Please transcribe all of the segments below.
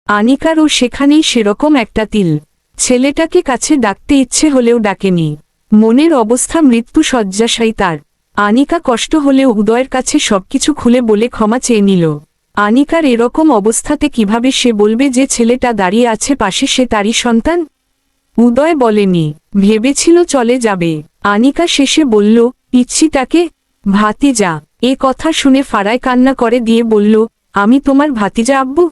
আনিকারও সেখানেই সেরকম একটা তিল। ছেলেটাকে কাছে ডাকতে ইচ্ছে হলেও ডাকেনি। মনের অবস্থা মৃত্যু শয্যাশায়ী তার। আনিকা কষ্ট হলেও উদয়ের কাছে সবকিছু খুলে বলে ক্ষমা চেয়ে নিল। আনিকার এরকম অবস্থাতে কিভাবে সে বলবে যে ছেলেটা দাঁড়িয়ে আছে পাশে সে তারই সন্তান? উদয় বলেনি, ভেবেছিল চলে যাবে। আনিকা শেষে বলল, পিচ্ছিটাকে ভাতিজা। এ কথা শুনে ফারায় কান্না করে দিয়ে বলল, আমি তোমার ভাতিজা আব্বু?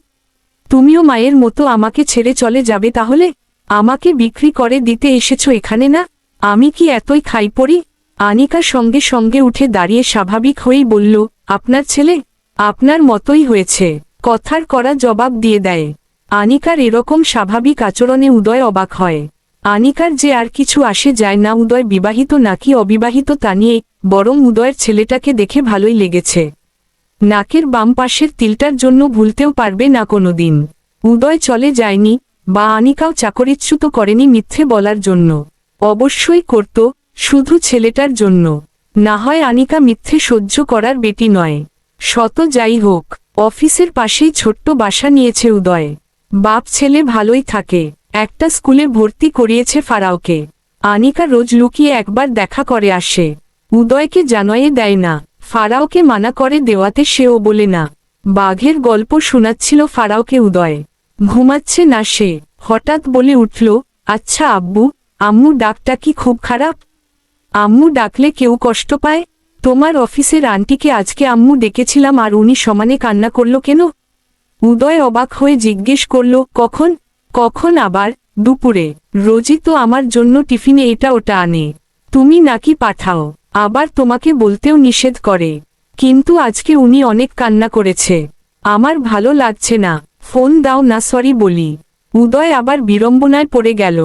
তুমিও মায়ের মতো আমাকে ছেড়ে চলে যাবে তাহলে? আমাকে বিক্রি করে দিতে এসেছো এখানে না? আমি কি এতই খাই পড়ি? আনিকা সঙ্গে সঙ্গে উঠে দাঁড়িয়ে স্বাভাবিক হয়েই বলল, আপনার ছেলে আপনার মতোই হয়েছে। কথার কড়া জবাব দিয়ে দেয়। আনিকার এরকম স্বাভাবিক আচরণে উদয় অবাক হয়। আনিকার যে আর কিছু আসে যায় না উদয় বিবাহিত নাকি অবিবাহিত তা নিয়ে, বরং উদয়ের ছেলেটাকে দেখে ভালোই লেগেছে। নাকের বাম পাশের তিলটার জন্য ভুলতেও পারবে না কোনোদিন। উদয় চলে যায়নি, বা আনিকাও চাকরিচ্যুত করেনি মিথ্যে বলার জন্য। অবশ্যই করত, শুধু ছেলেটার জন্য। না হয় আনিকা মিথ্যে সহ্য করার বেটি নয়। শত যাই হোক, অফিসের পাশেই ছোট্ট বাসা নিয়েছে উদয়। বাপ ছেলে ভালোই থাকে। একটা স্কুলে ভর্তি করিয়েছে ফারাওকে। আনিকা রোজ লুকিয়ে একবার দেখা করে আসে। উদয়কে জানাইয়ে দেয় না। ফারাওকে মানা করে দেওয়াতে সেও বলে না। বাঘের গল্প শোনাচ্ছিল ফারাওকে উদয়। ঘুমাচ্ছে না সে, হঠাৎ বলে উঠল, আচ্ছা আব্বু, আম্মু ডাকটা কি খুব খারাপ? আম্মু ডাকলে কেউ কষ্ট পায়? তোমার অফিসের আন্টিকে আজকে আম্মু ডেকেছিলাম আর উনি সমানে কান্না করল কেন? উদয় অবাক হয়ে জিজ্ঞেস করল, কখন? কখন আবার? দুপুরে। রোজই তো আমার জন্য টিফিনে এটা ওটা আনে। তুমি নাকি পাঠাও, আবার তোমাকে বলতেও নিষেধ করে। কিন্তু আজকে উনি অনেক কান্না করেছে। আমার ভালো লাগছে না, ফোন দাও না সরি বলি। উদয় আবার বিড়ম্বনায় পড়ে গেল।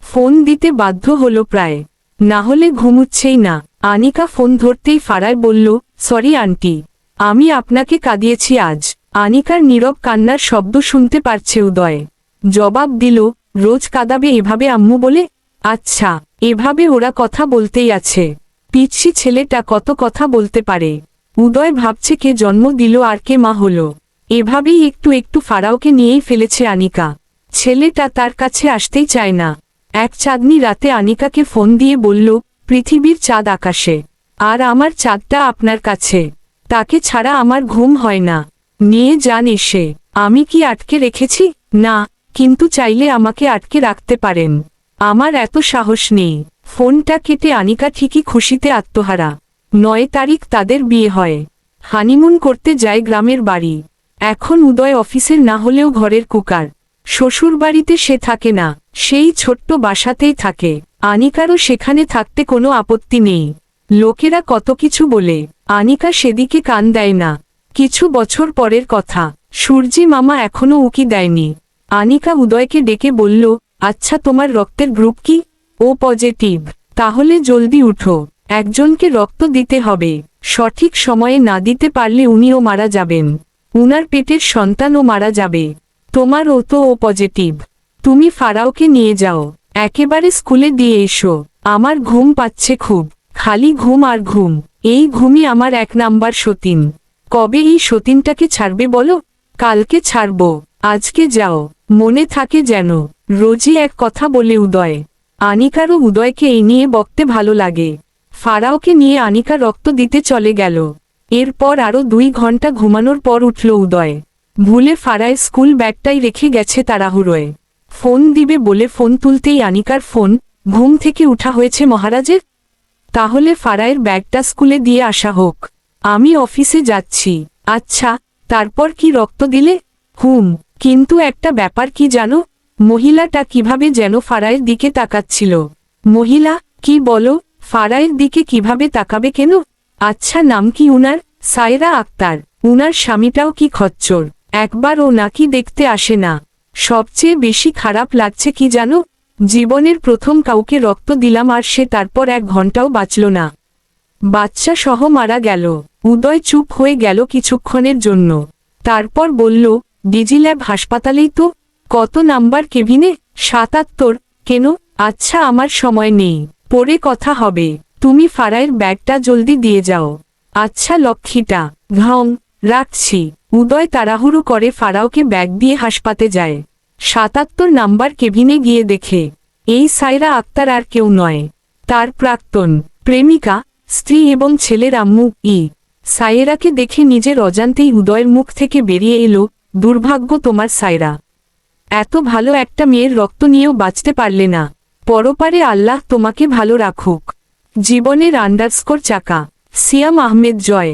ফোন দিতে বাধ্য হলো প্রায়, না হলে ঘুমুচ্ছেই না। আনিকা ফোন ধরতেই ফারায় বলল, সরি আন্টি, আমি আপনাকে কাঁদিয়েছি আজ। আনিকার নীরব কান্নার শব্দ শুনতে পারছে উদয়। জবাব দিল, রোজ কাঁদাবে এভাবে আম্মু বলে? আচ্ছা, এভাবে ওরা কথা বলতেই আছে। পিচ্ছি ছেলেটা কত কথা বলতে পারে। উদয় ভাবছে কে জন্ম দিল আর কে মা হলো। এভাবেই একটু একটু ফারাওকে নিয়েই ফেলেছে আনিকা। ছেলেটা তার কাছে আসতেই চায় না। এক চাঁদনি রাতে আনিকাকে ফোন দিয়ে বলল, পৃথিবীর চাঁদ আকাশে, আর আমার চাঁদটা আপনার কাছে। তাকে ছাড়া আমার ঘুম হয় না। নিয়ে যান এসে। আমি কি আটকে রেখেছি? না, কিন্তু চাইলে আমাকে আটকে রাখতে পারেন। আমার এত সাহস নেই। ফোনটা কেটে আনিকা ঠিকই খুশিতে আত্মহারা। 9 তারিখ তাদের বিয়ে হয়। হানিমুন করতে যায় গ্রামের বাড়ি। এখন উদয় অফিসের না হলেও ঘরের কুকার। শ্বশুরবাড়িতে সে থাকে না, সেই ছোট্ট বাসাতেই থাকে। আনিকারও সেখানে থাকতে কোনো আপত্তি নেই। লোকেরা কত কিছু বলে, আনিকা সেদিকে কান দেয় না। কিছু বছর পরের কথা, সূর্যি মামা এখনো উকি দেয়নি। আনিকা উদয়কে ডেকে বলল, আচ্ছা তোমার রক্তের গ্রুপ কি? ও পজিটিভ। তাহলে জলদি উঠো, একজনকে রক্ত দিতে হবে। সঠিক সময়ে না দিতে পারলে উনিও মারা যাবেন। উনার পেটের সন্তানও মারা যাবে। তোমারও তো ও পজিটিভ। তুমি ফারাওকে নিয়ে যাও, একেবারে স্কুলে দিয়ে এসো। আমার ঘুম পাচ্ছে খুব, খালি ঘুম আর ঘুম। এই ঘুমই আমার 1 নাম্বার সতীন। কবে এই সতীনটাকে ছাড়বে বলো? কালকে ছাড়ব, আজকে যাও, মনে থাকে যেন। রোজই এক কথা বলে উদয়। আনিকারও উদয়কে এই নিয়ে বকতে ভালো লাগে। ফারাওকে নিয়ে আনিকা রক্ত দিতে চলে গেল। এরপর আরও 2 ঘন্টা ঘুমানোর পর উঠল উদয়। ভুলে ফারায় স্কুল ব্যাগটাই রেখে গেছে তাড়াহুড়োয়। ফোন দিবে বলে ফোন তুলতেই আনিকার ফোন, ঘুম থেকে উঠা হয়েছে মহারাজের। তাহলে ফারায়ের ব্যাগটা স্কুলে দিয়ে আসা হোক, আমি অফিসে যাচ্ছি। আচ্ছা, তারপর কি রক্ত দিলে? কিন্তু একটা ব্যাপার কি জানো? মহিলাটা কিভাবে যেন ফারায়ের দিকে তাকাচ্ছিল। মহিলা? কি বলো? ফারায়ের দিকে কিভাবে তাকাবে কেন? আচ্ছা, নাম কি উনার? সায়রা আক্তার। উনার স্বামীটাও কি খচ্চর, একবারও নাকি দেখতে আসে না। সবচেয়ে বেশি খারাপ লাগছে কি জানো? জীবনের প্রথম কাউকে রক্ত দিলাম আর সে তারপর 1 ঘন্টাও বাঁচল না। বাচ্চা সহ মারা গেল। উদয় চুপ হয়ে গেল কিছুক্ষণের জন্য। তারপর বলল, ডিজিল্যাব হাসপাতালেই তো। কত নাম্বার কেবিনে? 77। কেন? আচ্ছা, আমার সময় নেই, পরে কথা হবে। তুমি ফারায়ের ব্যাগটা জলদি দিয়ে যাও। আচ্ছা লক্ষ্মীটা। ঘং, রাখছি। উদয় তাড়াহুড়ো করে ফারাওকে ব্যাগ দিয়ে হাসপাতে যায়। ৭৭ নাম্বার কেবিনে গিয়ে দেখে এই সায়রা আক্তার আর কেউ নয়, তার প্রাক্তন প্রেমিকা, স্ত্রী এবং ছেলের আম্মু। সায়রাকে দেখে নিজের অজান্তেই উদয়ের মুখ থেকে বেরিয়ে এলো, দুর্ভাগ্য তোমার সায়রা, এত ভালো একটা মেয়ের রক্ত নিয়েও বাঁচতে পারলে না। পরপারে আল্লাহ তোমাকে ভালো রাখুক। জীবনের _ চাকা। সিয়াম আহমেদ জয়।